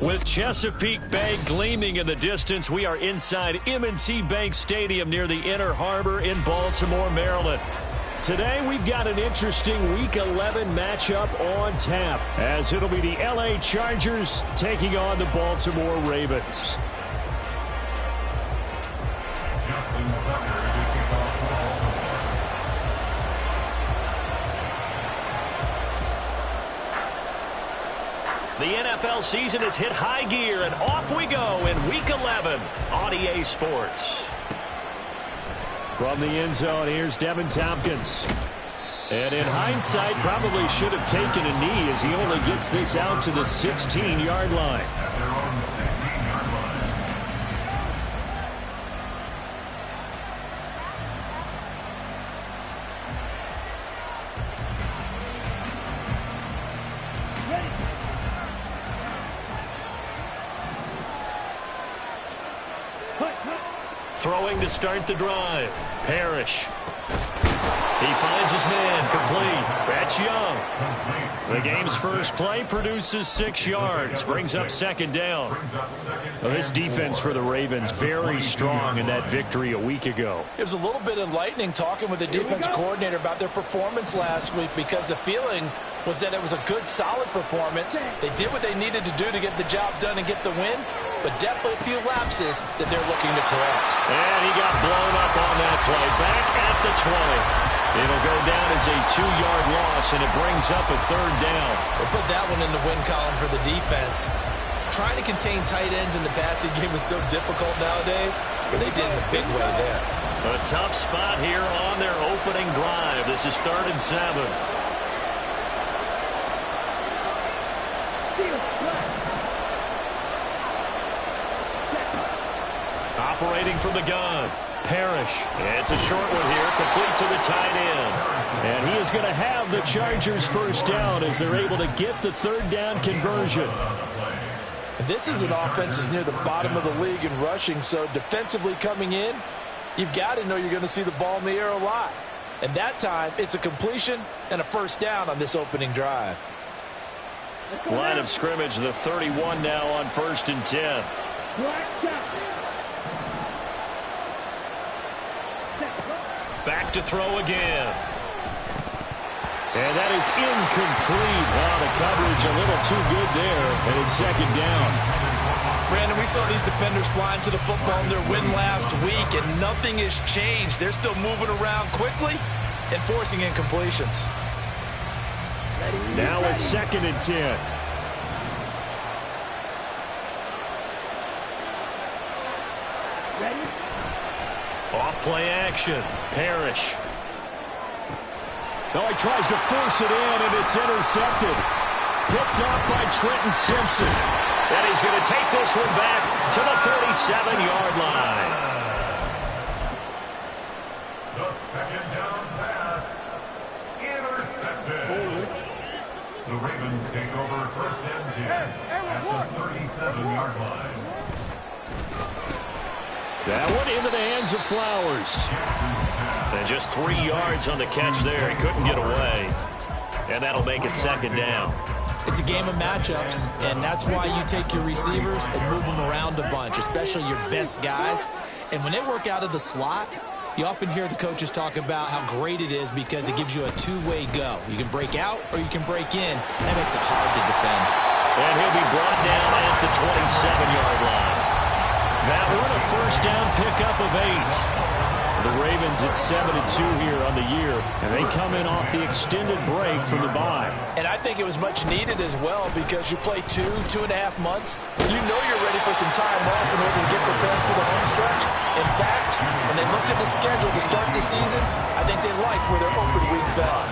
With Chesapeake Bay gleaming in the distance, we are inside M&T Bank Stadium near the Inner Harbor in Baltimore, Maryland. Today, we've got an interesting Week 11 matchup on tap, as it'll be the L.A. Chargers taking on the Baltimore Ravens. The NFL season has hit high gear, and off we go in Week 11 on EA Sports. From the end zone, here's Devin Tompkins. And in hindsight, probably should have taken a knee as he only gets this out to the 16-yard line. Throwing to start the drive. Parrish. He finds his man. Complete. That's Young. The game's first play produces 6 yards. Brings up second down. Well, this defense for the Ravens very strong in that victory a week ago. It was a little bit enlightening talking with the defense coordinator about their performance last week, because the feeling was that it was a good, solid performance. They did what they needed to do to get the job done and get the win, but definitely a few lapses that they're looking to correct. And he got blown up on that play. Back at the 20. It'll go down as a 2-yard loss, and it brings up a third down. We'll put that one in the win column for the defense. Trying to contain tight ends in the passing game is so difficult nowadays, but they did in a big way there. A tough spot here on their opening drive. This is 3rd and 7. Operating from the gun. Parrish. It's a short one here, complete to the tight end. And he is going to have the Chargers first down as they're able to get the 3rd down conversion. This is an offense that's near the bottom of the league in rushing, so defensively coming in, you've got to know you're going to see the ball in the air a lot. And that time, it's a completion and a first down on this opening drive. Line of scrimmage, the 31 now on 1st and 10. Back to throw again. And that is incomplete. Wow, the coverage a little too good there, and it's 2nd down. Brandon, we saw these defenders flying to the football in their win last week, and nothing has changed. They're still moving around quickly and forcing incompletions. Now it's 2nd and 10. Off play action. Parrish. Oh, he tries to force it in, and it's intercepted. Picked up by Trenton Simpson. And he's going to take this one back to the 37-yard line. The 2nd down pass. Intercepted. The Ravens take over 1st and 10 at the 37-yard line. That one into the hands of Flowers. And just 3 yards on the catch there. He couldn't get away. And that'll make it 2nd down. It's a game of matchups, and that's why you take your receivers and move them around a bunch, especially your best guys. And when they work out of the slot, you often hear the coaches talk about how great it is because it gives you a two-way go. You can break out or you can break in. That makes it hard to defend. And he'll be brought down at the 27-yard line. That one a first down pickup of 8. The Ravens at 7-2 here on the year, and they come in off the extended break from the bye. And I think it was much needed as well, because you play 2.5 months. You know you're ready for some time off in order to get prepared for the home stretch. In fact, when they looked at the schedule to start the season, I think they liked where their open week fell.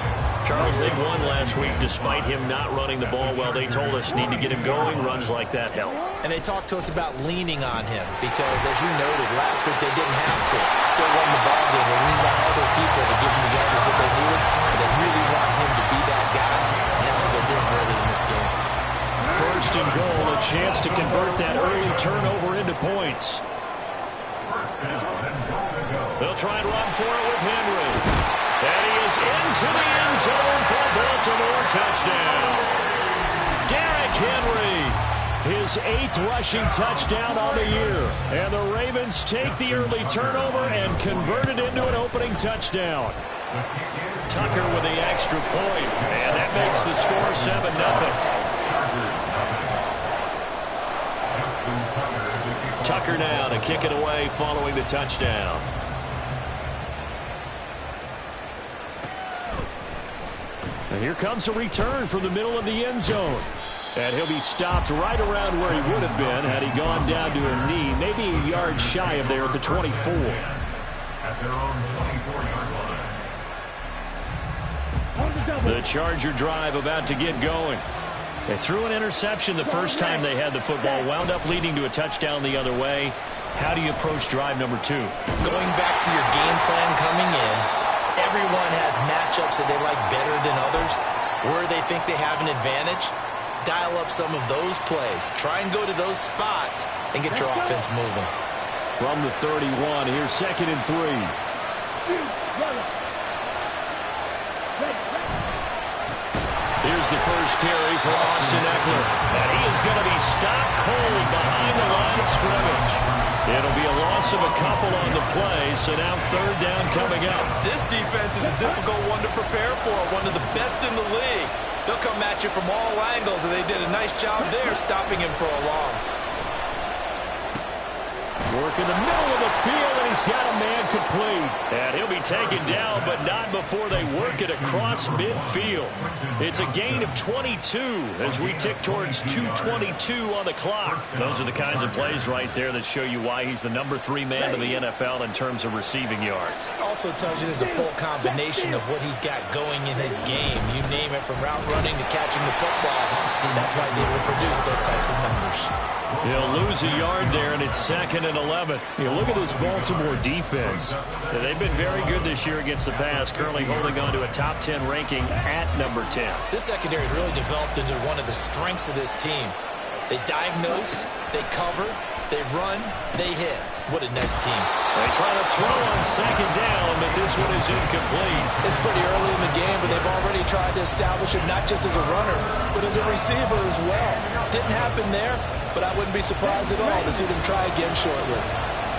Charles, they won last week despite him not running the ball well. They told us need to get him going. Runs like that help. And they talked to us about leaning on him because, as you noted, last week they didn't have to. Still won the ball game. They leaned on other people to give them the yardage that they needed. And they really want him to be that guy. And that's what they're doing early in this game. 1st and goal, a chance to convert that early turnover into points. They'll try and run for it with Henry. And he is into the end zone for Baltimore touchdown. Derrick Henry. His 8th rushing touchdown on the year. And the Ravens take the early turnover and convert it into an opening touchdown. Tucker with the extra point, and that makes the score 7-0. Tucker now to kick it away following the touchdown. And here comes a return from the middle of the end zone. And he'll be stopped right around where he would have been had he gone down to a knee, maybe a yard shy of there at the 24. At their own 24-yard line. The Charger drive about to get going. They threw an interception the first time they had the football, wound up leading to a touchdown the other way. How do you approach drive number 2? Going back to your game plan coming in, everyone has matchups that they like better than others, where they think they have an advantage. Dial up some of those plays. Try and go to those spots and get your offense moving. From the 31, here's 2nd and 3. Here's the first carry for Austin Ekeler. And he is going to be stopped cold behind the line of scrimmage. It'll be a loss of a couple on the play, so now 3rd down coming up. This defense is a difficult one to prepare for, one of the best in the league. They'll come at you from all angles, and they did a nice job there stopping him for a loss. Work in the middle of the field, and he's got a man complete. And he'll be taken down, but not before they work it across midfield. It's a gain of 22 as we tick towards 2:22 on the clock. Those are the kinds of plays right there that show you why he's the number 3 man of the NFL in terms of receiving yards. Also tells you there's a full combination of what he's got going in his game. You name it, from route running to catching the football. That's why he's able to produce those types of numbers. He'll lose a yard there, and it's 2nd and 11. You look at this Baltimore defense. They've been very good this year against the pass, currently holding on to a top 10 ranking at number 10. This secondary has really developed into one of the strengths of this team. They diagnose, they cover, they run, they hit. What a nice team. They try to throw on 2nd down, but this one is incomplete. It's pretty early in the game, but they've already tried to establish him not just as a runner, but as a receiver as well. Didn't happen there, but I wouldn't be surprised at all to see them try again shortly.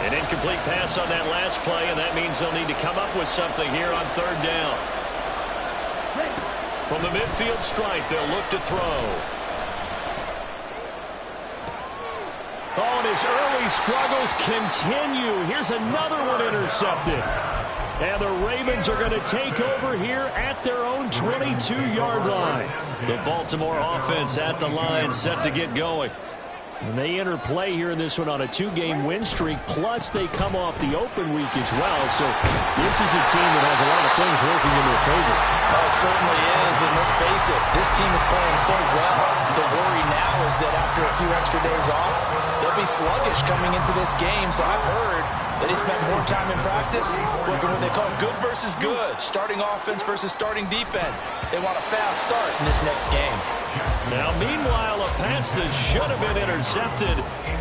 An incomplete pass on that last play, and that means they'll need to come up with something here on 3rd down. From the midfield stripe, they'll look to throw. Oh, and his early struggles continue. Here's another one intercepted. And the Ravens are going to take over here at their own 22-yard line. The Baltimore offense at the line, set to get going. And they interplay here in this one on a 2-game win streak, plus they come off the open week as well. So this is a team that has a lot of things working in their favor. Oh, it certainly is, and let's face it, this team is playing so well. The worry now is that after a few extra days off, they'll be sluggish coming into this game. So I've heard that he spent more time in practice working what they call good versus good, starting offense versus starting defense. They want a fast start in this next game. Now, meanwhile, a pass that should have been intercepted,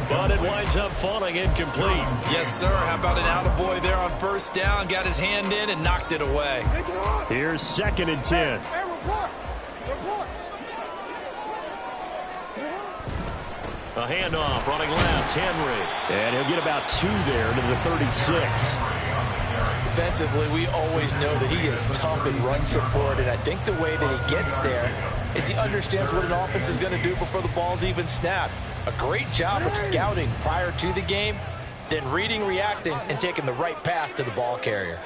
but it winds up falling incomplete. Yes, sir. How about an attaboy there on 1st down? Got his hand in and knocked it away. Here's 2nd and 10. A handoff, running left, Henry. And he'll get about 2 there to the 36. Defensively, we always know that he is tough in run support, and I think the way that he gets there is he understands what an offense is going to do before the ball's even snapped. A great job of scouting prior to the game, then reading, reacting, and taking the right path to the ball carrier.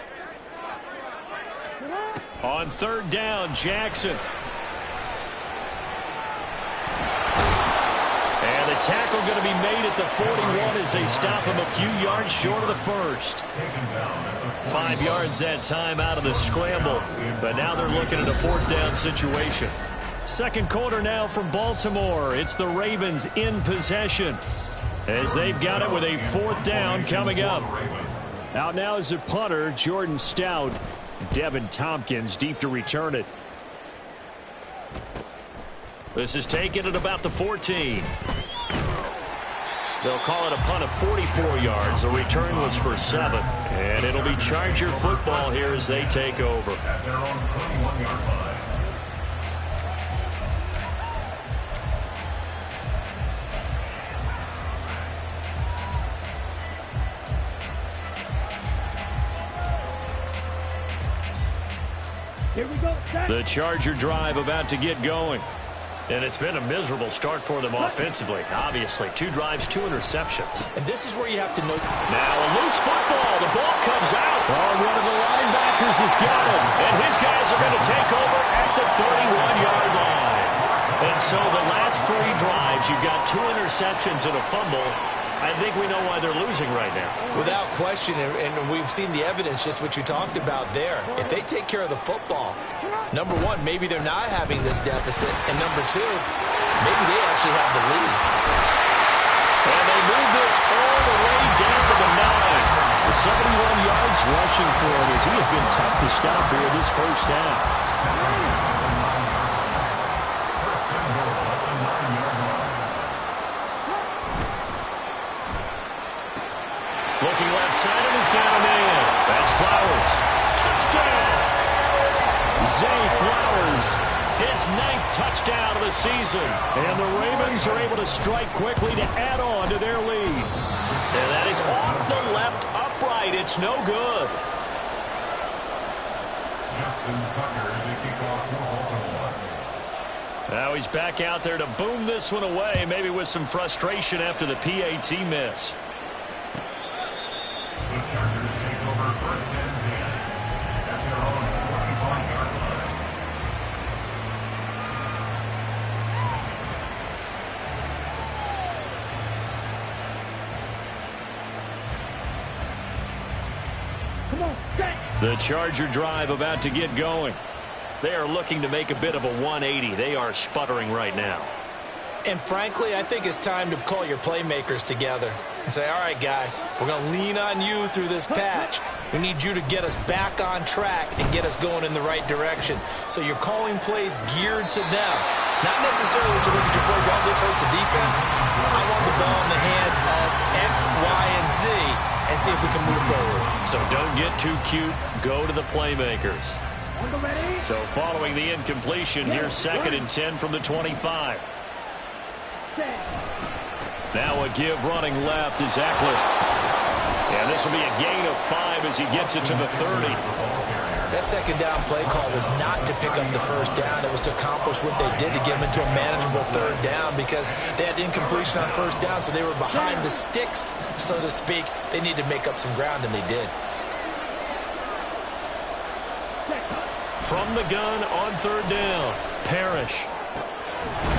On 3rd down, Jackson. And the tackle going to be made at the 41 as they stop him a few yards short of the first. 5 yards that time out of the scramble, but now they're looking at a 4th down situation. 2nd quarter now from Baltimore. It's the Ravens in possession as they've got it with a 4th down coming up. Out now is the punter, Jordan Stout. Devin Tompkins deep to return it. This is taken at about the 14. They'll call it a punt of 44 yards. The return was for 7. And it'll be Charger football here as they take over. At their own 21-yard line. The Charger drive about to get going. And it's been a miserable start for them offensively. Obviously, 2 drives, 2 interceptions. And this is where you have to know. Now a loose football. The ball comes out. Oh, one of the linebackers has got him. And his guys are going to take over at the 31-yard line. And so the last 3 drives, you've got 2 interceptions and a fumble. I think we know why they're losing right now. Without question, and we've seen the evidence, just what you talked about there. If they take care of the football, number one, maybe they're not having this deficit, and number 2, maybe they actually have the lead. And they move this all the way down to the 9. The 71 yards rushing for him as he has been tough to stop here this first half. Looking left side, and he's got a man. That's Flowers. Touchdown! Zay Flowers. His 9th touchdown of the season. And the Ravens are able to strike quickly to add on to their lead. And that is off the left upright. It's no good. Justin Tucker to kick off for Baltimore. Now he's back out there to boom this one away, maybe with some frustration after the PAT miss. The Chargers take over first and 10 at their own 45-yard line. The Charger drive about to get going. They are looking to make a bit of a 180. They are sputtering right now. And frankly, I think it's time to call your playmakers together and say, all right, guys, we're going to lean on you through this patch. We need you to get us back on track and get us going in the right direction. So you're calling plays geared to them. Not necessarily when you look at your plays, oh, this hurts the defense. I want the ball in the hands of X, Y, and Z and see if we can move forward. So don't get too cute. Go to the playmakers. So following the incompletion, here's 2nd and 10 from the 25. Now a give running left is Eckler. And this will be a gain of 5 as he gets it to the 30. That second down play call was not to pick up the first down. It was to accomplish what they did to get them into a manageable 3rd down because they had incompletion on first down, so they were behind the sticks, so to speak. They needed to make up some ground, and they did. From the gun on 3rd down, Parrish.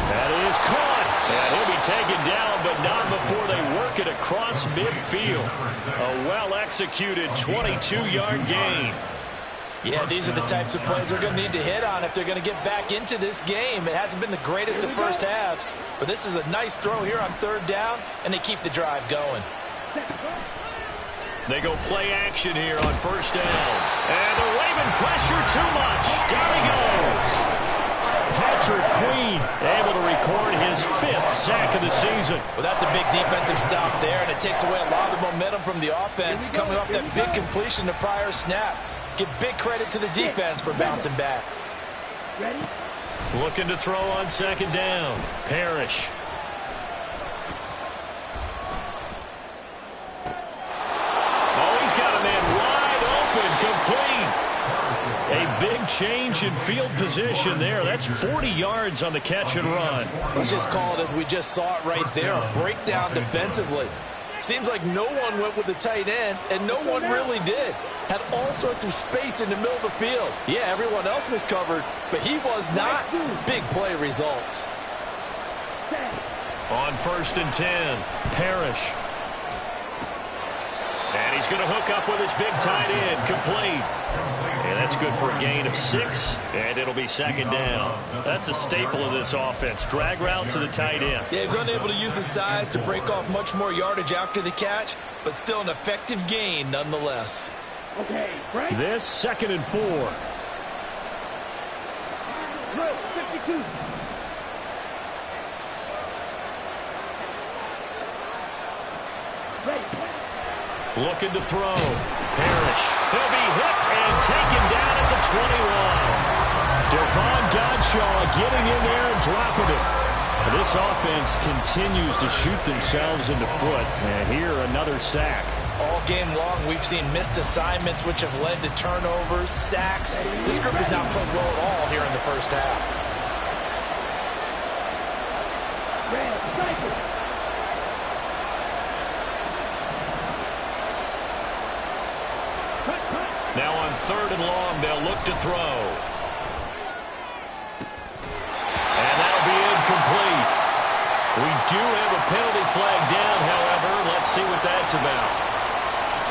That is caught. And he'll be taken down, but not before they work it across midfield. A well-executed 22-yard gain. Yeah, these are the types of plays they're going to need to hit on if they're going to get back into this game. It hasn't been the greatest of first halves, but this is a nice throw here on 3rd down, and they keep the drive going. They go play action here on 1st down. And the Raven pressure too much. Down he goes. Patrick Queen able to record his 5th sack of the season. Well, that's a big defensive stop there, and it takes away a lot of the momentum from the offense coming off that big completion the prior snap. Give big credit to the defense for bouncing back. Looking to throw on 2nd down. Parrish. Oh, he's got a man wide open, complete. A big change in field position there. That's 40 yards on the catch and run. Let's just call it as we just saw it right there, a breakdown defensively. Seems like no one went with the tight end, and no one really did. Had all sorts of space in the middle of the field. Yeah, everyone else was covered, but he was not. Big play results. On 1st and 10, Parrish. And he's going to hook up with his big tight end, complete. And that's good for a gain of 6, and it'll be 2nd down. That's a staple of this offense. Drag route to the tight end. Yeah, he's unable to use his size to break off much more yardage after the catch, but still an effective gain nonetheless. Okay, Frank. This 2nd and 4. 52. Looking to throw. Parrish. He'll be hit and taken down at the 21. Devon Godshaw getting in there and dropping it. This offense continues to shoot themselves in the foot. And here, another sack. All game long, we've seen missed assignments, which have led to turnovers, sacks. This group has not played well at all here in the first half. Now on 3rd and long, they'll look to throw. And that'll be incomplete. We do have a penalty flag down, however. Let's see what that's about.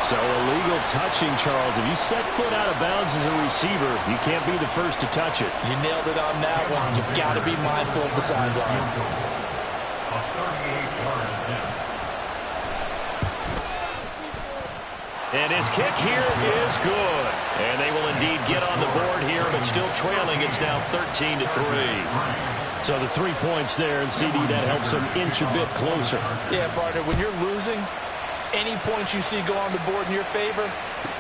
So illegal touching, Charles. If you set foot out of bounds as a receiver, you can't be the first to touch it. You nailed it on that one. You've got to be mindful of the sideline. A 38-yard attempt. And his kick here is good. And they will indeed get on the board here, but still trailing. It's now 13-3. So the 3 points there, and CD, that helps them inch a bit closer. Yeah, partner, when you're losing, any points you see go on the board in your favor,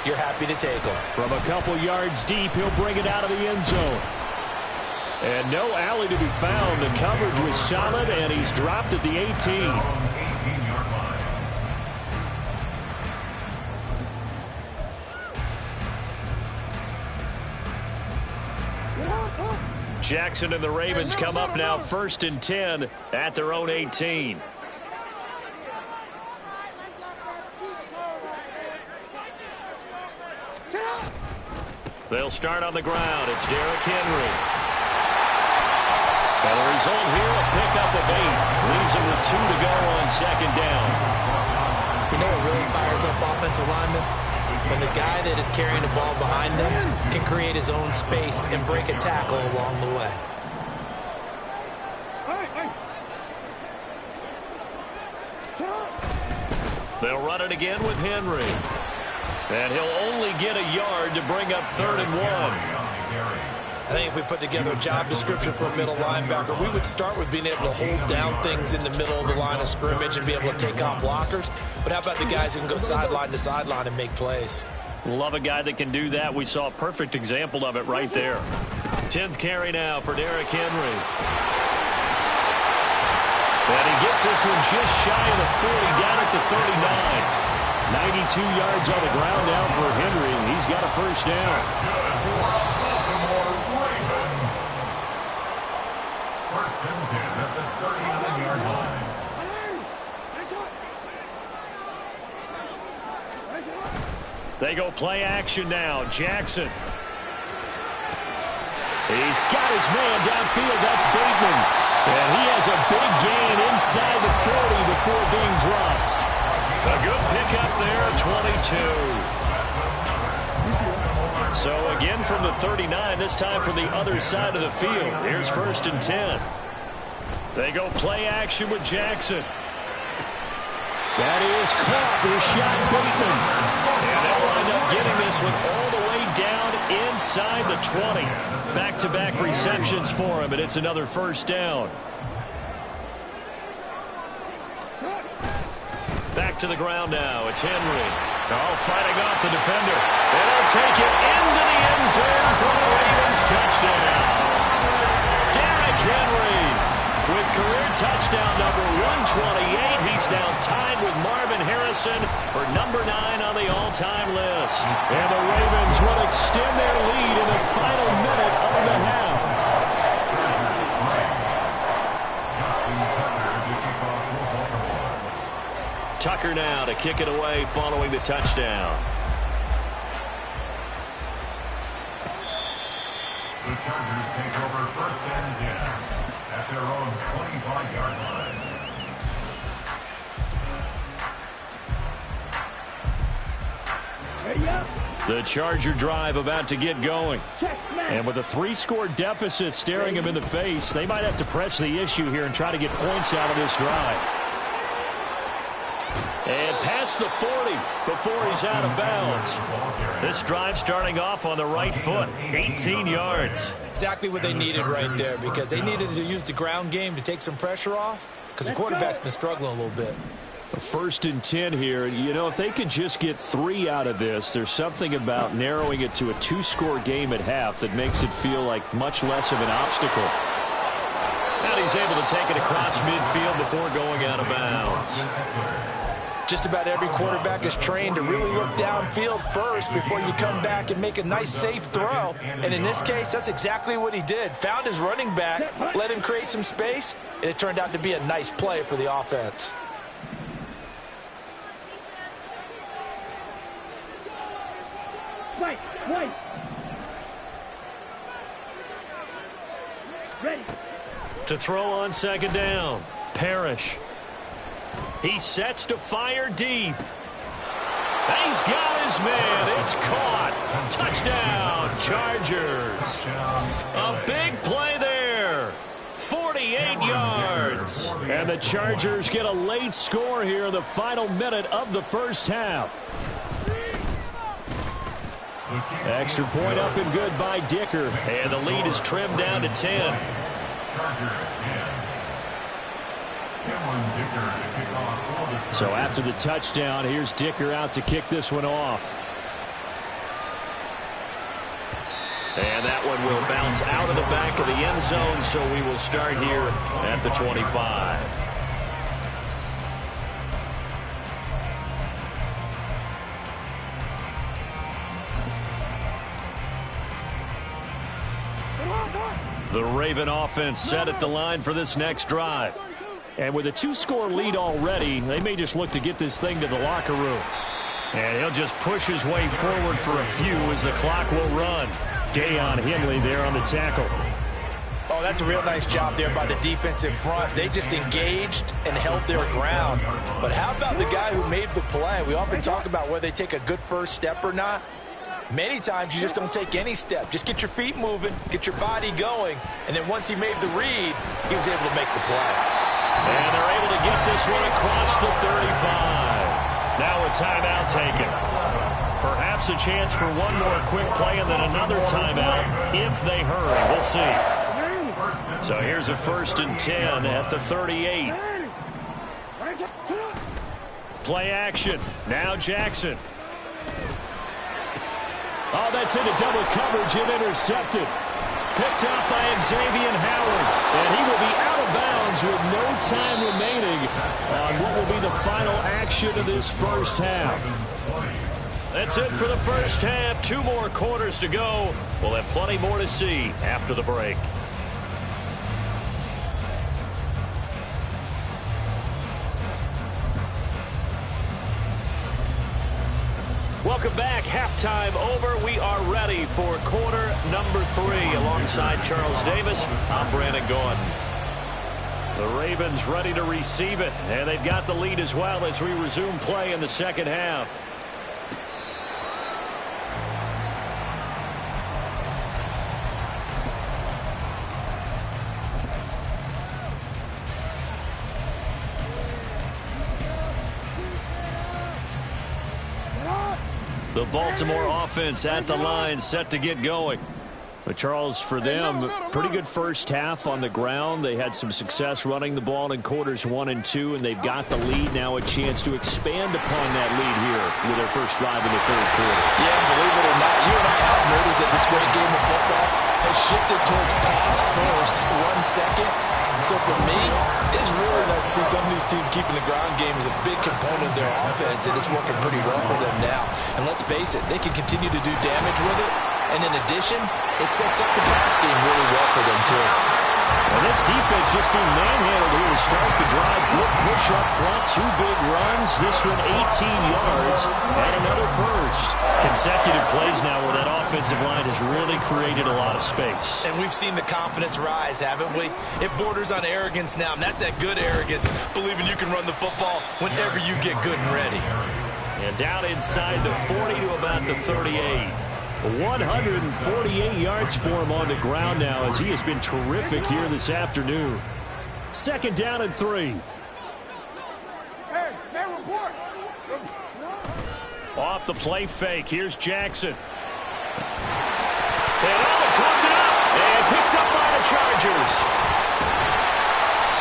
you're happy to take them. From a couple yards deep, he'll bring it out of the end zone. And no alley to be found. The coverage was solid, and he's dropped at the 18. 18-yard line. Jackson and the Ravens come up now 1st and 10 at their own 18. They'll start on the ground. It's Derrick Henry. And the result here, a pickup of 8. Leaves him with 2 to go on 2nd down. You know what really fires up offensive linemen? When the guy that is carrying the ball behind them can create his own space and break a tackle along the way. They'll run it again with Henry. And he'll only get a yard to bring up 3rd and 1. I think if we put together a job description for a middle linebacker, we would start with being able to hold down things in the middle of the line of scrimmage and be able to take on blockers. But how about the guys who can go sideline to sideline and make plays? Love a guy that can do that. We saw a perfect example of it right there. 10th carry now for Derrick Henry. And he gets this one just shy of the 40, down at the 39. 92 yards on the ground now for Henry, and he's got a first down. First and 10 at the 39-yard line. They go play action now. Jackson. He's got his man downfield. That's Bateman. And he has a big gain inside the 40 before being dropped. A good pickup there, 22. So again from the 39, this time from the other side of the field. Here's 1st and 10. They go play action with Jackson. That is caught. Rashad Bateman. And they'll wind up getting this one all the way down inside the 20. Back-to-back receptions for him, and it's another first down. Back to the ground now. It's Henry. All fighting off the defender. And they'll take it into the end zone for the Ravens touchdown. Derrick Henry with career touchdown number 128. He's now tied with Marvin Harrison for number 9 on the all-time list. And the Ravens will extend their lead in the final minute of the half. Tucker now to kick it away following the touchdown. The Chargers take over 1st and 10 at their own 25-yard line. The Charger drive about to get going. And with a 3-score deficit staring him in the face, they might have to press the issue here and try to get points out of this drive. And past the 40 before he's out of bounds. This drive starting off on the right foot, 18 yards. Exactly what they needed right there, because they needed to use the ground game to take some pressure off, because the quarterback's been struggling a little bit. 1st and 10 here. You know, if they could just get 3 out of this, there's something about narrowing it to a 2-score game at half that makes it feel like much less of an obstacle. And he's able to take it across midfield before going out of bounds. Just about every quarterback is trained to really look downfield first before you come back and make a nice, safe throw. And in this case, that's exactly what he did. Found his running back, let him create some space, and it turned out to be a nice play for the offense. Wait. Ready. To throw on second down, Parrish. He sets to fire deep. And he's got his man. It's caught. Touchdown, Chargers. A big play there. 48 yards. And the Chargers get a late score here in the final minute of the first half. Extra point up and good by Dicker. And the lead is trimmed down to 10. So after the touchdown, here's Dicker out to kick this one off. And that one will bounce out of the back of the end zone, so we will start here at the 25. The Raven offense set at the line for this next drive. And with a 2-score lead already, they may just look to get this thing to the locker room. And he'll just push his way forward for a few as the clock will run. Deion Henley there on the tackle. Oh, that's a real nice job there by the defensive front. They just engaged and held their ground. But how about the guy who made the play? We often talk about whether they take a good first step or not. Many times you just don't take any step. Just get your feet moving, get your body going, and then once he made the read, he was able to make the play. And they're able to get this one across the 35. Now a timeout taken. Perhaps a chance for one more quick play and then another timeout if they hurry. We'll see. So here's a 1st and 10 at the 38. Play action. Now Jackson. Oh, that's into double coverage and intercepted. Picked up by Xavier Howard. And he will be out of bounds with no time remaining on what will be the final action of this first half. That's it for the first half. 2 more quarters to go. We'll have plenty more to see after the break. Welcome back. Halftime over. We are ready for quarter number 3. Alongside Charles Davis, I'm Brandon Gordon. The Ravens ready to receive it, and they've got the lead as well as we resume play in the second half. The Baltimore offense at the line, set to get going. But Charles, for them, pretty good first half on the ground. They had some success running the ball in quarters 1 and 2, and they've got the lead now, a chance to expand upon that lead here with their first drive in the third quarter. Yeah, believe it or not, you and I have noticed that this great game of football has shifted towards pass first, run second. So for me, it's really nice to see some of these teams keeping the ground game as a big component of their offense, and it's working pretty well for them now. And let's face it, they can continue to do damage with it. And in addition, it sets up the pass game really well for them, too. And this defense just being manhandled here to start the drive. Good push up front, 2 big runs. This one 18 yards and another first. Consecutive plays now where that offensive line has really created a lot of space. And we've seen the confidence rise, haven't we? It borders on arrogance now, and that's that good arrogance, believing you can run the football whenever you get good and ready. And down inside the 40 to about the 38. 148 yards for him on the ground now as he has been terrific here this afternoon. 2nd down and 3. Off the play fake. Here's Jackson. And caught it up and picked up by the Chargers.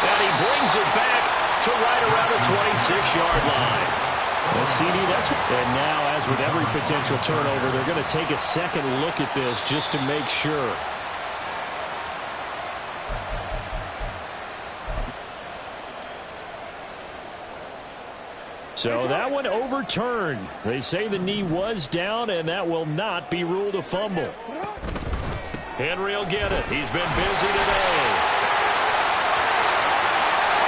And he brings it back to right around the 26-yard line. Well, CD, and now, as with every potential turnover, they're going to take a second look at this just to make sure. So that one overturned. They say the knee was down, and that will not be ruled a fumble. Henry will get it. He's been busy today.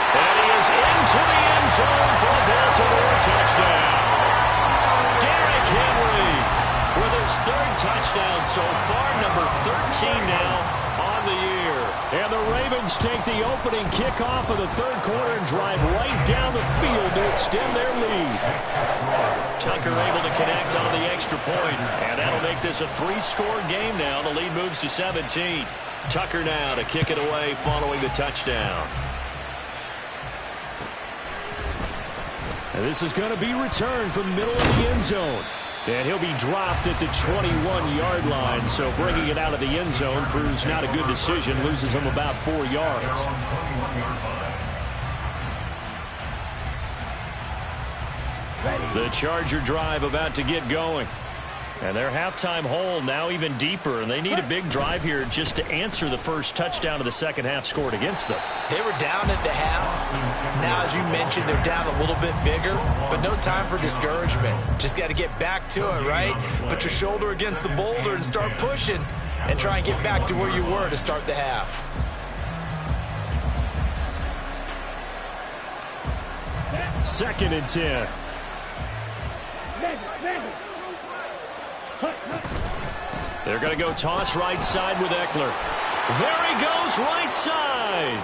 And he is into the end zone for a Baltimore touchdown. Derrick Henry with his third touchdown so far, number 13 now on the year. And the Ravens take the opening kickoff of the third quarter and drive right down the field to extend their lead. Tucker able to connect on the extra point, and that'll make this a 3-score game now. The lead moves to 17. Tucker now to kick it away following the touchdown. And this is going to be returned from the middle of the end zone. And he'll be dropped at the 21-yard line, so bringing it out of the end zone proves not a good decision, loses him about 4 yards. The Charger drive about to get going. And their halftime hole now even deeper, and they need a big drive here just to answer the first touchdown of the second half scored against them. They were down at the half. Now, as you mentioned, they're down a little bit bigger, but no time for discouragement. Just got to get back to it, right? Put your shoulder against the boulder and start pushing and try and get back to where you were to start the half. Second and 10. They're going to go toss right side with Eckler. There he goes, right side.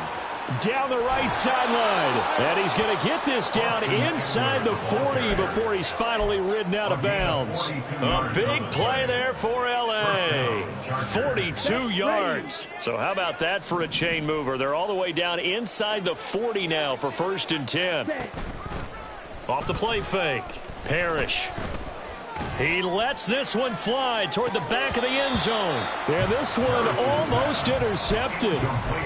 Down the right sideline. And he's going to get this down inside the 40 before he's finally ridden out of bounds. A big play there for L.A. 42 yards. So how about that for a chain mover? They're all the way down inside the 40 now for 1st and 10. Off the play fake. Parrish. He lets this one fly toward the back of the end zone. And this one almost intercepted.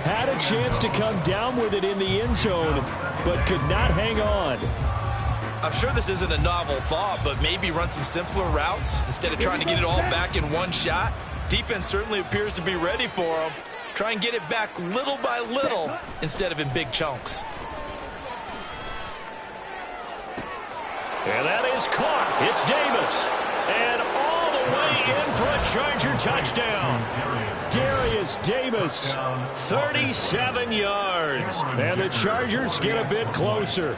Had a chance to come down with it in the end zone, but could not hang on. I'm sure this isn't a novel thought, but maybe run some simpler routes instead of trying to get it all back in one shot. Defense certainly appears to be ready for him. Try and get it back little by little instead of in big chunks. And that is caught. It's Davis. And all the way in for a Charger touchdown. Darius Davis. 37 yards. And the Chargers get a bit closer.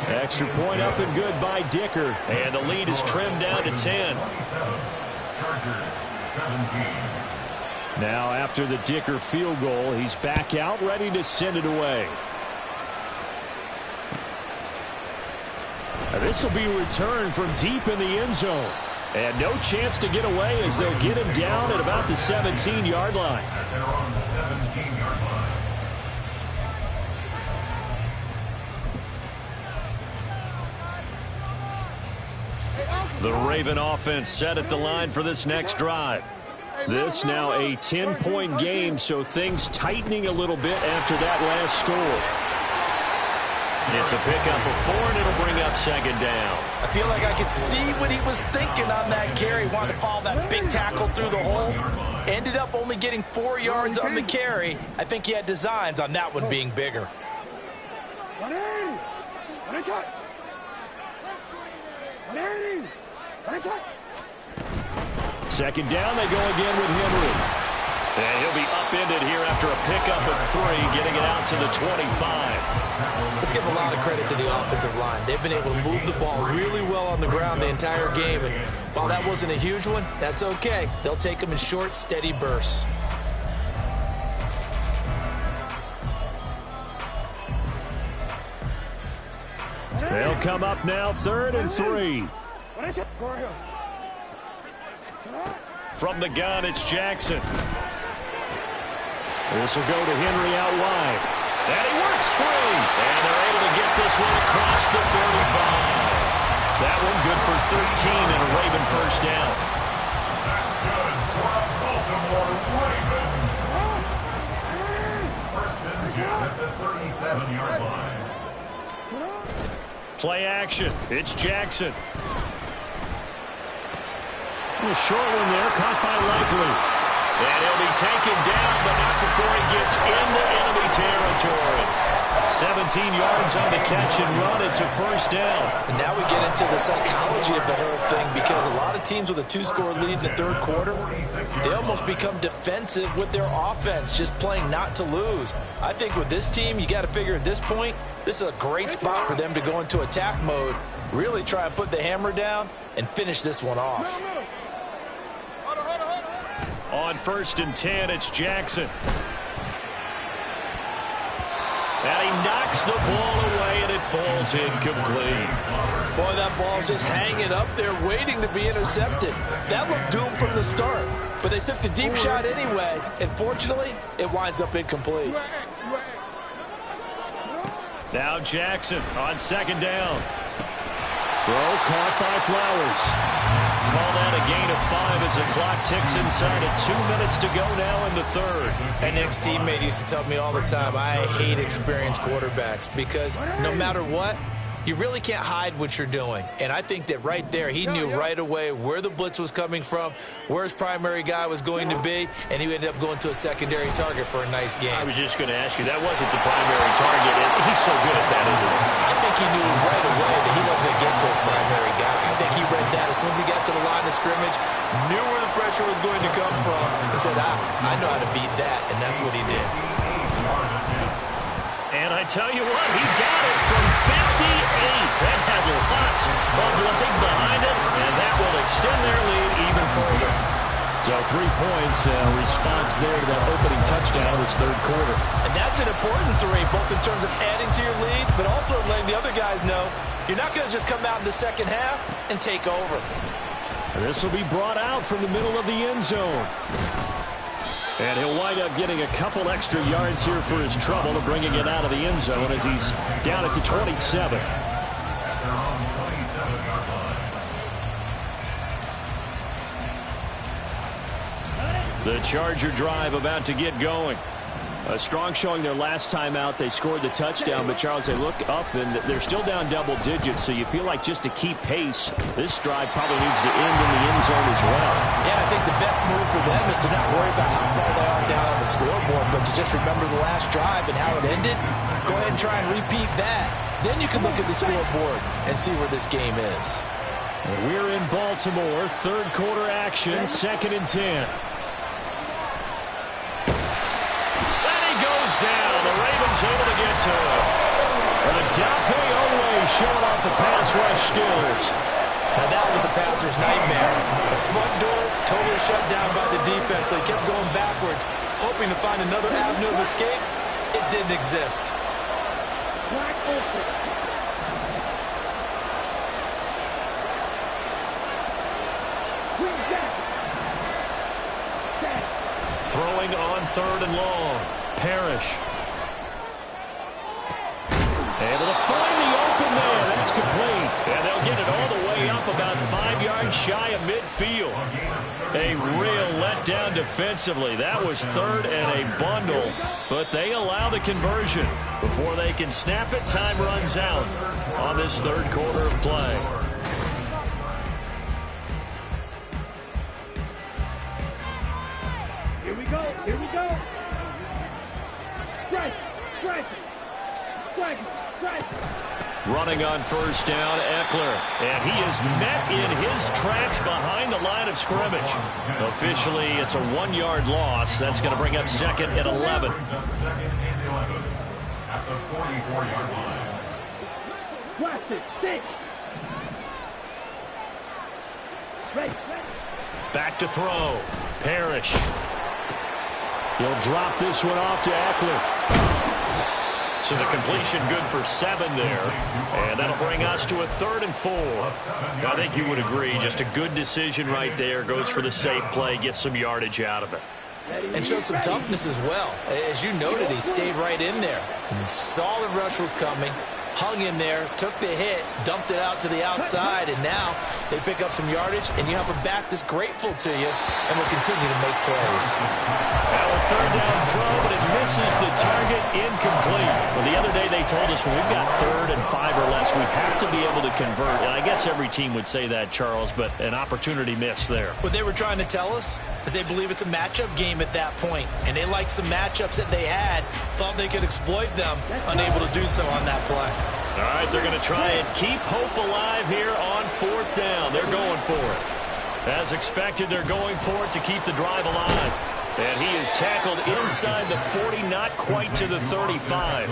Extra point up and good by Dicker. And the lead is trimmed down to 10. Now after the Dicker field goal, he's back out ready to send it away. This will be returned from deep in the end zone. And no chance to get away as they'll get him down at about the 17-yard line. The Raven offense set at the line for this next drive. This now a 10-point game, so things tightening a little bit after that last score. It's a pickup of 4, and it'll bring up second down. I feel like I could see what he was thinking on that carry. Wanted to follow that big tackle through the hole. Ended up only getting 4 yards on the carry. I think he had designs on that one being bigger. Second down, they go again with Henry. And he'll be upended here after a pickup of 3, getting it out to the 25. Let's give a lot of credit to the offensive line. They've been able to move the ball really well on the ground the entire game. And while that wasn't a huge one, that's okay. They'll take them in short, steady bursts. They'll come up now 3rd and 3. From the gun, it's Jackson. This will go to Henry out wide. And he works free. And they're able to get this one across the 35. That one good for 13 and a Raven first down. That's good for a Baltimore Raven. First and 10 at the 37-yard line. Play action. It's Jackson. A short one there, caught by Likely. And he'll be taken down, but not before he gets into enemy territory. 17 yards on the catch and run. It's a first down. And now we get into the psychology of the whole thing, because a lot of teams with a 2-score lead in the third quarter, they almost become defensive with their offense, just playing not to lose. I think with this team, you got to figure at this point, this is a great spot for them to go into attack mode, really try and put the hammer down and finish this one off. On 1st and 10, it's Jackson. And he knocks the ball away, and it falls incomplete. Boy, that ball's just hanging up there, waiting to be intercepted. That looked doomed from the start, but they took the deep shot anyway, and fortunately, it winds up incomplete. Now Jackson on 2nd down. Throw caught by Flowers. Call that a gain of 5 as the clock ticks inside of 2 minutes to go now in the third. An ex-teammate used to tell me all the time, I hate experienced quarterbacks, because no matter what, you really can't hide what you're doing. And I think that right there, he knew right away where the blitz was coming from, where his primary guy was going to be, and he ended up going to a secondary target for a nice game. I was just going to ask you, that wasn't the primary target. He's so good at that, isn't he? I think he knew right away that he wasn't going to get to his primary guy. I think he read that as soon as he got to the line of scrimmage, knew where the pressure was going to come from, and said, I know how to beat that, and that's what he did. And I tell you what, he got it from 58. That had lots of leg behind it, and that will extend their lead even further. So 3 points, response there to that opening touchdown of this third quarter. And that's an important 3, both in terms of adding to your lead, but also letting the other guys know you're not going to just come out in the second half and take over. This will be brought out from the middle of the end zone. And he'll wind up getting a couple extra yards here for his trouble of bringing it out of the end zone as he's down at the 27. The Charger drive about to get going. A strong showing their last time out. They scored the touchdown, but Charles, they look up and they're still down double digits, so you feel like just to keep pace, this drive probably needs to end in the end zone as well. Yeah, I think the best move for them is to not worry about how far they are down on the scoreboard, but to just remember the last drive and how it ended. Go ahead and try and repeat that. Then you can look at the scoreboard and see where this game is. We're in Baltimore, third quarter action, 2nd and 10. Down. The Ravens able to get to it. And Odafe Oweh showing off the pass rush skills. Now that was a passer's nightmare. The front door totally shut down by the defense. So he kept going backwards, hoping to find another avenue of escape. It didn't exist. Throwing on 3rd and long. Parrish. Able to find the open man. That's complete. And they'll get it all the way up about 5 yards shy of midfield. A real letdown defensively. That was 3rd and a bundle. But they allow the conversion. Before they can snap it, time runs out on this third quarter of play. Here we go. Here we go. Strike. Strike. Strike. Strike. Running on 1st down, Eckler. And he is met in his tracks behind the line of scrimmage. Officially, it's a 1-yard loss. That's going to bring up 2nd and 11. At the 44-yard line. Blast it. Stick. Right. Back to throw. Parrish. He'll drop this one off to Eckler. So the completion good for 7 there. And that'll bring us to a 3rd and 4. I think you would agree, just a good decision right there. Goes for the safe play, gets some yardage out of it. And showed some toughness as well. As you noted, he stayed right in there. Solid rush was coming. Hung in there, took the hit, dumped it out to the outside, and now they pick up some yardage, and you have a back that's grateful to you and will continue to make plays. Now a 3rd down throw, but it misses the target, incomplete. Well, the other day they told us when we've got 3rd and 5 or less, we have to be able to convert. And I guess every team would say that, Charles, but an opportunity missed there. What they were trying to tell us is they believe it's a matchup game at that point, and they liked some matchups that they had, thought they could exploit them, unable to do so on that play. All right, they're going to try and keep hope alive here on 4th down. They're going for it. As expected, they're going for it to keep the drive alive. And he is tackled inside the 40, not quite to the 35.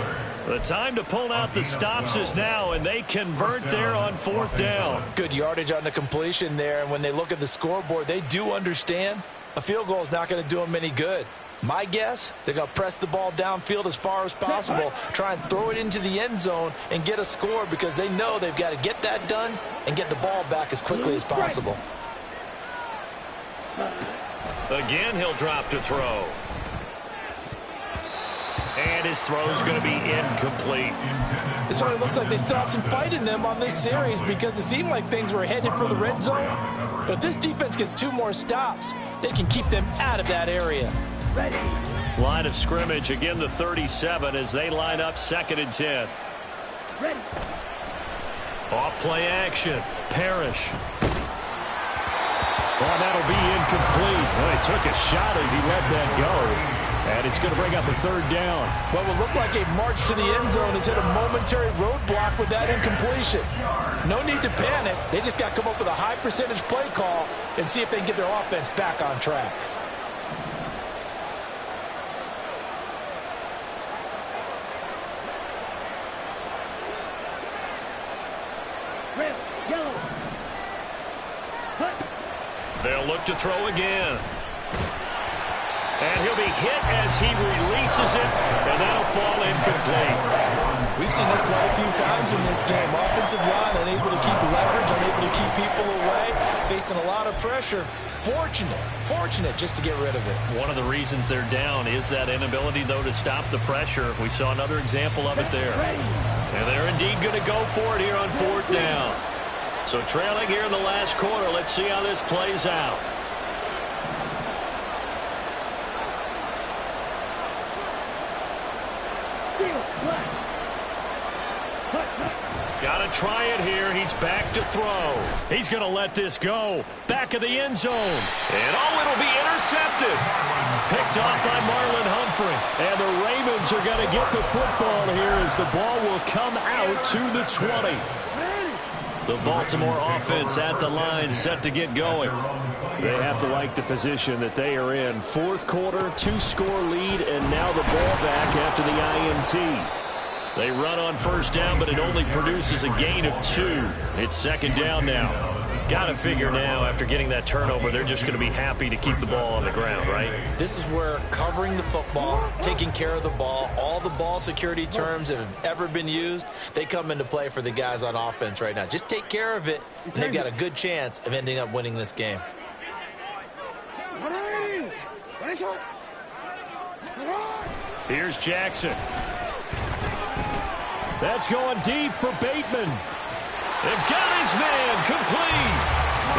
The time to pull out the stops is now, and they convert there on 4th down. Good yardage on the completion there, and when they look at the scoreboard, they do understand a field goal is not going to do them any good. My guess, they're going to press the ball downfield as far as possible, try and throw it into the end zone and get a score because they know they've got to get that done and get the ball back as quickly as possible. Again, he'll drop to throw. And his throw is going to be incomplete. It sort of looks like they still have some fight in them on this series because it seemed like things were headed for the red zone. But if this defense gets 2 more stops, they can keep them out of that area. Ready. Line of scrimmage, again the 37 as they line up 2nd and 10. Ready. Off play action. Parrish. Oh, that'll be incomplete. Well, he took a shot as he let that go. And it's going to bring up a 3rd down. What will look like a march to the end zone has hit a momentary roadblock with that incompletion. No need to panic. They just got to come up with a high percentage play call and see if they can get their offense back on track. Red. Yellow. Hut. They'll look to throw again. And he'll be hit as he releases it, and that'll fall incomplete. We've seen this quite a few times in this game. Offensive line unable to keep leverage, unable to keep people away, facing a lot of pressure. Fortunate just to get rid of it. One of the reasons they're down is that inability, though, to stop the pressure. We saw another example of it there. And they're indeed going to go for it here on 4th down. So trailing here in the last quarter, let's see how this plays out. Got to try it here. He's back to throw. He's going to let this go. Back of the end zone. And it'll be intercepted. Picked off by Marlon Humphrey. And the Ravens are going to get the football here as the ball will come out to the 20. The Baltimore offense at the line set to get going. They have to like the position that they are in. 4th quarter, 2-score lead, and now the ball back after the INT. They run on 1st down, but it only produces a gain of 2. It's 2nd down now. Got to figure now, after getting that turnover, they're just going to be happy to keep the ball on the ground, right? This is where covering the football, taking care of the ball, all the ball security terms that have ever been used, they come into play for the guys on offense right now. Just take care of it, and they've got a good chance of ending up winning this game. Here's Jackson. That's going deep for Bateman. They've got his man complete.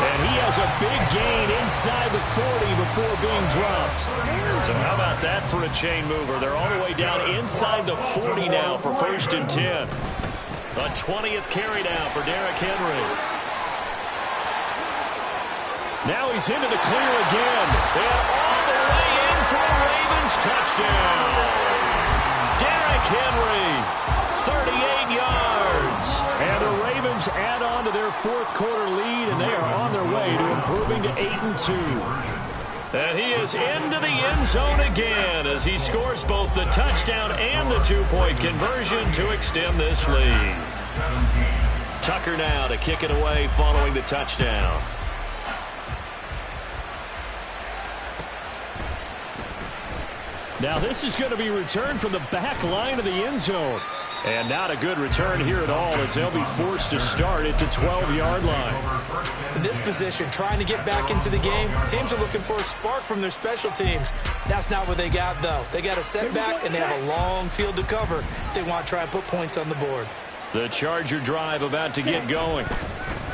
And he has a big gain inside the 40 before being dropped. So how about that for a chain mover? They're all the way down inside the 40 now for 1st and 10. A 20th carry now for Derrick Henry. Now he's into the clear again. And all the way in for a Ravens touchdown. Derrick Henry, 38 yards. And the Ravens add on to their 4th quarter lead, and they are on their way to improving to 8-2. And he is into the end zone again as he scores both the touchdown and the 2-point conversion to extend this lead. Tucker now to kick it away following the touchdown. Now this is going to be returned from the back line of the end zone. And not a good return here at all as they'll be forced to start at the 12-yard line. In this position, trying to get back into the game, teams are looking for a spark from their special teams. That's not what they got, though. They got a setback, and they have a long field to cover if they want to try and put points on the board. The Charger drive about to get going.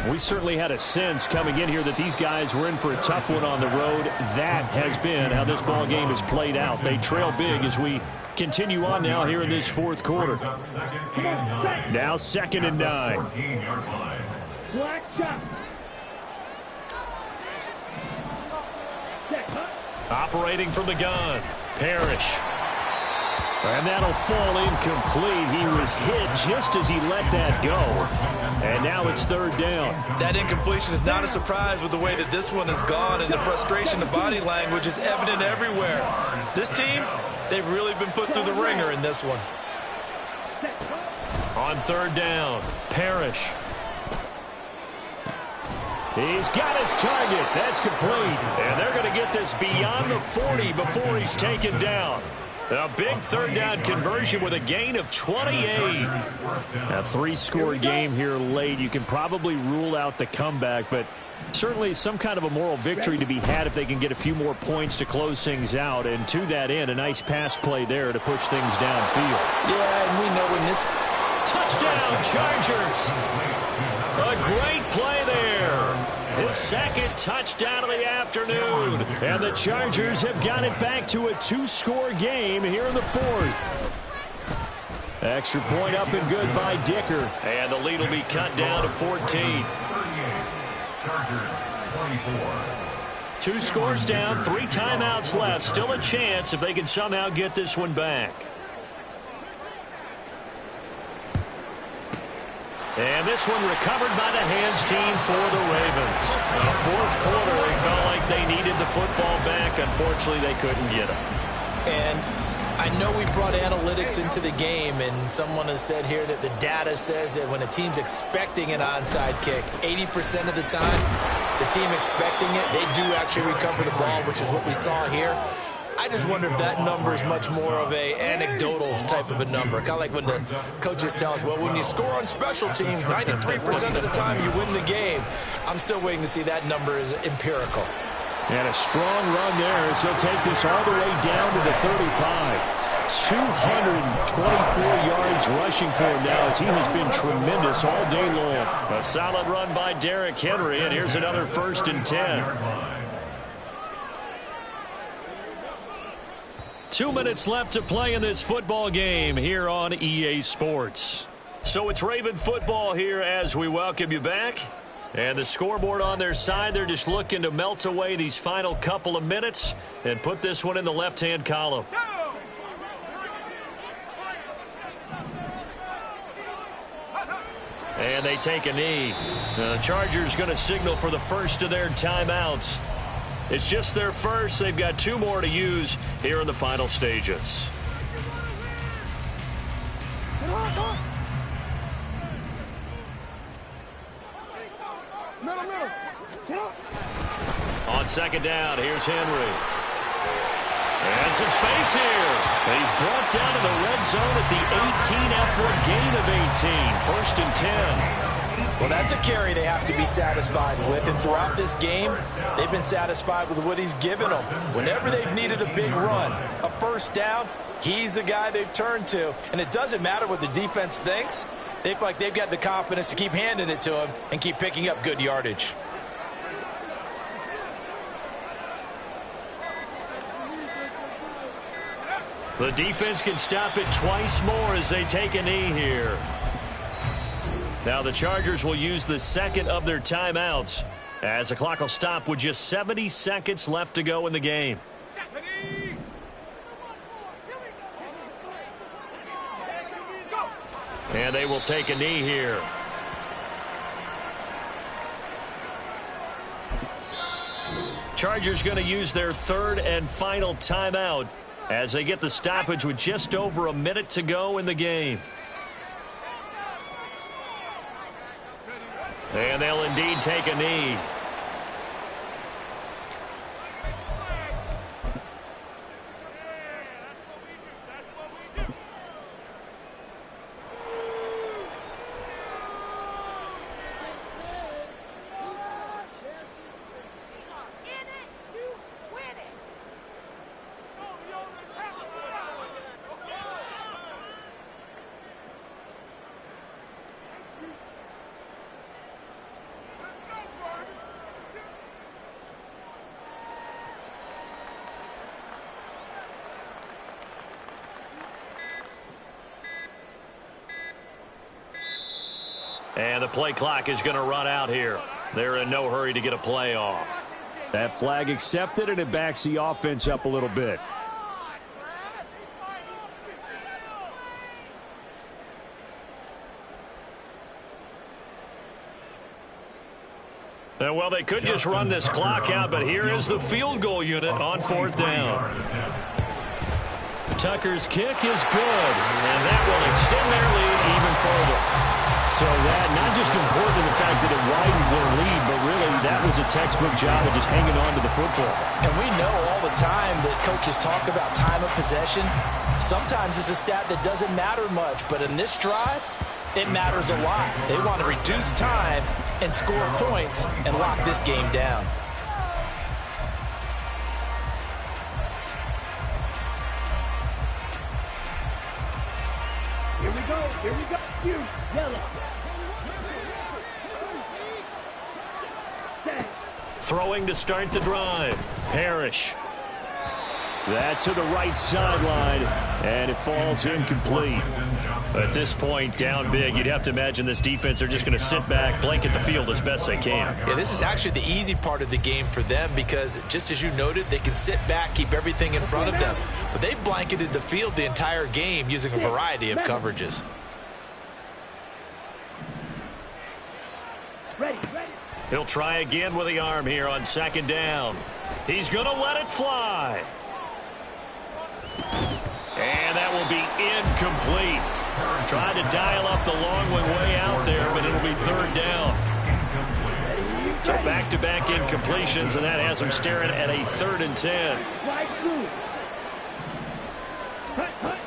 We certainly had a sense coming in here that these guys were in for a tough one on the road. That has been how this ball game has played out. They trail big as we continue on now here in this fourth quarter. Now 2nd and 9. 14-yard line. Black shot. Set. Operating from the gun, Parrish. And that'll fall incomplete. He was hit just as he let that go. And now it's 3rd down. That incompletion is not a surprise with the way that this one has gone, and the frustration, the body language is evident everywhere. This team, they've really been put through the ringer in this one. On 3rd down, Parrish. He's got his target. That's complete. And they're going to get this beyond the 40 before he's taken down. A big 3rd down conversion with a gain of 28. A 3-score game here late. You can probably rule out the comeback, but certainly some kind of a moral victory to be had if they can get a few more points to close things out. And to that end, a nice pass play there to push things downfield. Yeah, and we know when this... Touchdown, Chargers. A great play there. His 2nd touchdown of the afternoon. And the Chargers have got it back to a 2-score game here in the 4th. Extra point up and good by Dicker. And the lead will be cut down to 14. 38. Chargers 24. 2 scores down, 3 timeouts left. Still a chance if they can somehow get this one back. And this one recovered by the hands team for the Ravens. The 4th quarter, they felt like they needed the football back. Unfortunately, they couldn't get it. And I know we brought analytics into the game, and someone has said here that the data says that when a team's expecting an onside kick, 80% of the time, the team expecting it, they do actually recover the ball, which is what we saw here. I just wonder if that number is much more of a anecdotal type of a number. Kind of like when the coaches tell us, well, when you score on special teams, 93% of the time you win the game. I'm still waiting to see that number is empirical. And a strong run there as he'll take this all the way down to the 35. 224 yards rushing for him now as he has been tremendous all day long. A solid run by Derrick Henry, and here's another 1st and 10. 2 minutes left to play in this football game here on EA Sports. So it's Raven football here as we welcome you back. And the scoreboard on their side, they're just looking to melt away these final couple of minutes and put this one in the left-hand column. And they take a knee. Now the Chargers going to signal for the first of their timeouts. It's just their first. They've got 2 more to use here in the final stages. On 2nd down, here's Henry. And some space here. He's brought down to the red zone at the 18 after a gain of 18. 1st and 10. Well, that's a carry they have to be satisfied with. And throughout this game, they've been satisfied with what he's given them. Whenever they've needed a big run, a 1st down, he's the guy they've turned to. And it doesn't matter what the defense thinks. They feel like they've got the confidence to keep handing it to him and keep picking up good yardage. The defense can stop it twice more as they take a knee here. Now the Chargers will use the 2nd of their timeouts as the clock will stop with just 70 seconds left to go in the game. And they will take a knee here. Chargers going to use their 3rd and final timeout as they get the stoppage with just over a minute to go in the game. And they'll indeed take a knee. And the play clock is going to run out here. They're in no hurry to get a play off. That flag accepted, and it backs the offense up a little bit. Well, they could just run this clock out, but here is the field goal unit on 4th down. Tucker's kick is good, and that will extend their lead even further. So that, not just important in the fact that it widens their lead, but really that was a textbook job of just hanging on to the football. And we know all the time that coaches talk about time of possession. Sometimes it's a stat that doesn't matter much, but in this drive, it matters a lot. They want to reduce time and score points and lock this game down. Here we go. Here we go. You, yellow. Stand. Throwing to start the drive. Parrish. That to the right sideline, and it falls incomplete. At this point, down big, you'd have to imagine this defense are just going to sit back, blanket the field as best they can. Yeah, this is actually the easy part of the game for them because, just as you noted, they can sit back, keep everything in front of them. But they've blanketed the field the entire game using a variety of coverages. Ready, ready. He'll try again with the arm here on 2nd down. He's going to let it fly. And that will be incomplete. Tried to dial up the long way out there, but it'll be 3rd down. So back-to-back incompletions, and that has him staring at a 3rd and 10. Right through. Hut, hut.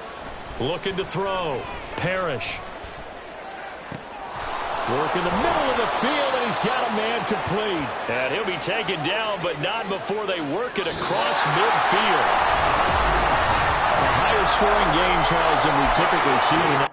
Looking to throw. Parrish. Work in the middle of the field, and he's got a man complete. And he'll be taken down, but not before they work it across midfield. A higher scoring game, Charles, than we typically see in